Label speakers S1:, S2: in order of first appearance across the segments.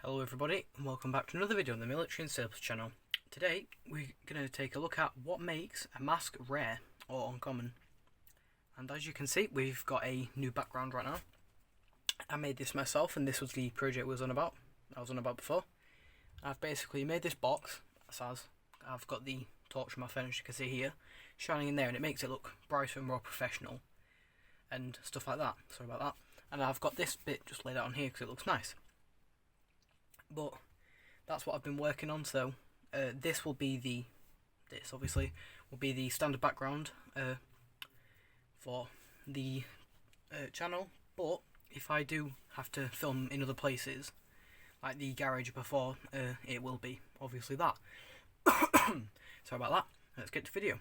S1: Hello everybody and welcome back to another video on the Military and Surplus channel. Today we're going to take a look at what makes a mask rare or uncommon. And as you can see, we've got a new background right now. I made this myself and this was the project I was on about before. I've basically made this box, as I've got the torch from my phone, as you can see here, shining in there, and it makes it look brighter and more professional and stuff like that. Sorry about that. And I've got this bit just laid out on here because it looks nice. But that's what I've been working on, so this will be the standard background for the channel. But if I do have to film in other places, like the garage before, it will be obviously that. Sorry about that. Let's get to video.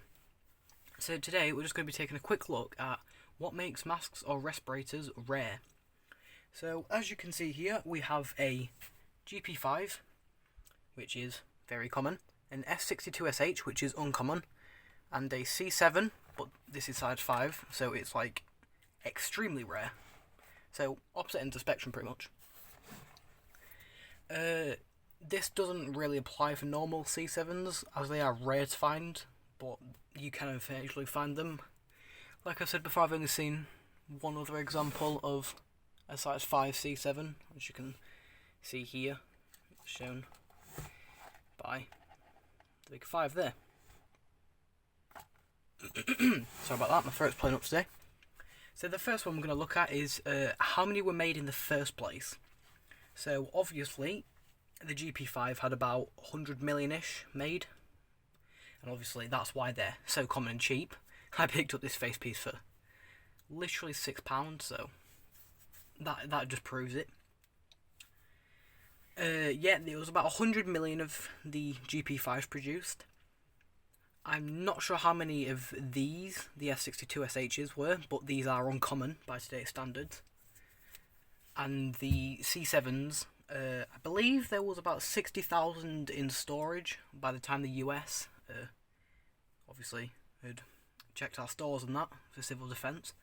S1: So today we're just going to be taking a quick look at what makes masks or respirators rare. So as you can see here, we have a GP5, which is very common, an S62SH, which is uncommon, and a C7, but this is size 5, so it's like extremely rare. So opposite end of the spectrum pretty much. This doesn't really apply for normal C7s, as they are rare to find, but you can eventually find them. Like I said before, I've only seen one other example of a size 5 C7, as you can see here, shown by the big 5 there. Sorry about that, my throat's playing up today. So the first one we're going to look at is how many were made in the first place. So obviously the GP5 had about 100 million-ish made, and obviously that's why they're so common and cheap. I picked up this face piece for literally £6, so that just proves it. Yeah, there was about 100 million of the GP5s produced. I'm not sure how many of these, the S62SHs, were, but these are uncommon by today's standards. And the C7s, I believe there was about 60,000 in storage by the time the US, obviously, had checked our stores and that for civil defence.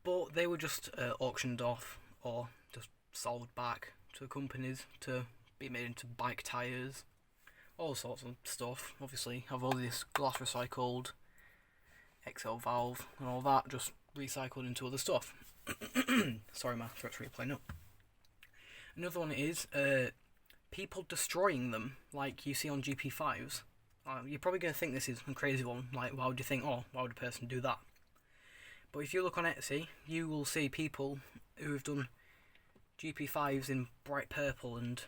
S1: But they were just auctioned off or just sold back to companies to be made into bike tyres, all sorts of stuff. Obviously have all this glass recycled, XL valve and all that just recycled into other stuff. Sorry, my throat's really playing up. Another one is people destroying them, like you see on GP5s. You're probably going to think this is a crazy one, like why would you think, oh, why would a person do that? But if you look on Etsy, you will see people who have done GP5s in bright purple and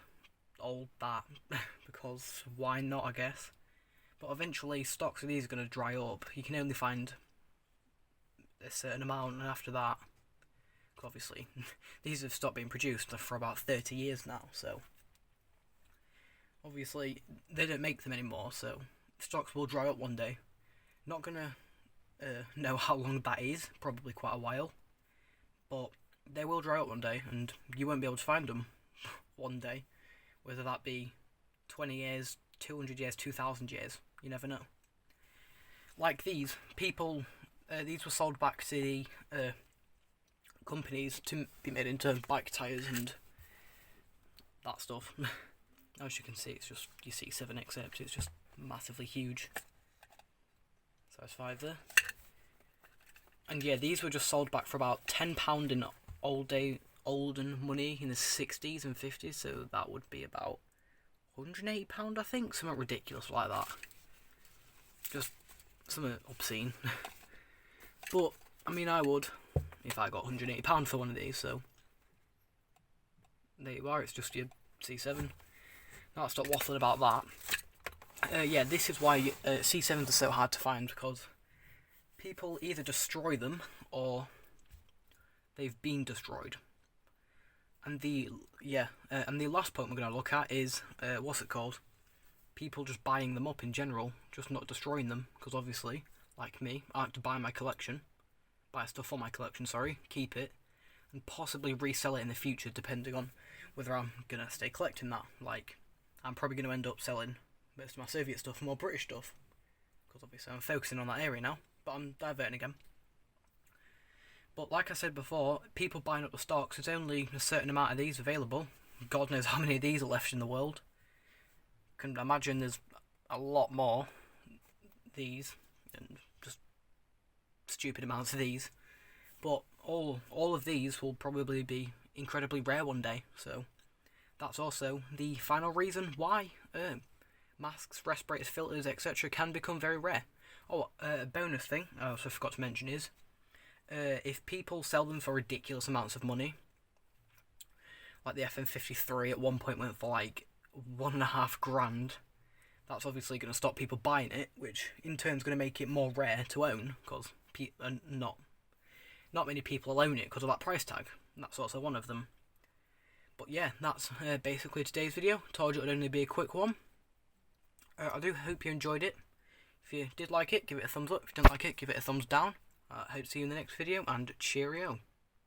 S1: all that, because why not, I guess. But eventually stocks of these are going to dry up. You can only find a certain amount, and after that, obviously, these have stopped being produced for about 30 years now, so obviously they don't make them anymore, so stocks will dry up one day. Not going to know how long that is, probably quite a while, but they will dry up one day and you won't be able to find them one day, whether that be 20 years, 200 years, 2,000 years, you never know. Like these, people, these were sold back to the companies to be made into bike tyres and that stuff. As you can see, it's just your C7, except it's just massively huge. Size 5 there. And yeah, these were just sold back for about £10 in olden money in the 60s and 50s, so that would be about £180, I think, something ridiculous like that. Just something obscene. But I mean, I would if I got £180 for one of these, so there you are, it's just your C7. Now I'll stop waffling about that. Yeah, this is why C7s are so hard to find, because people either destroy them or they've been destroyed. And the last point we're going to look at is what's it called? People just buying them up in general, just not destroying them, because obviously, like me, I like to buy stuff for my collection, keep it, and possibly resell it in the future, depending on whether I'm going to stay collecting that. Like, I'm probably going to end up selling most of my Soviet stuff for more British stuff, because obviously I'm focusing on that area now, but I'm diverting again. But like I said before, people buying up the stocks, there's only a certain amount of these available, God knows how many of these are left in the world. Can imagine there's a lot more these, and just stupid amounts of these. But all of these will probably be incredibly rare one day, so that's also the final reason why masks, respirators, filters, etc. can become very rare. Oh, a bonus thing I also forgot to mention is, if people sell them for ridiculous amounts of money, like the FM53 at one point went for like $1.5 grand, that's obviously going to stop people buying it, which in turn is going to make it more rare to own, because not many people own it because of that price tag. And that's also one of them. But yeah, that's basically today's video. Told you it would only be a quick one. I do hope you enjoyed it. If you did like it, give it a thumbs up. If you didn't like it, give it a thumbs down. I hope to see you in the next video, and cheerio.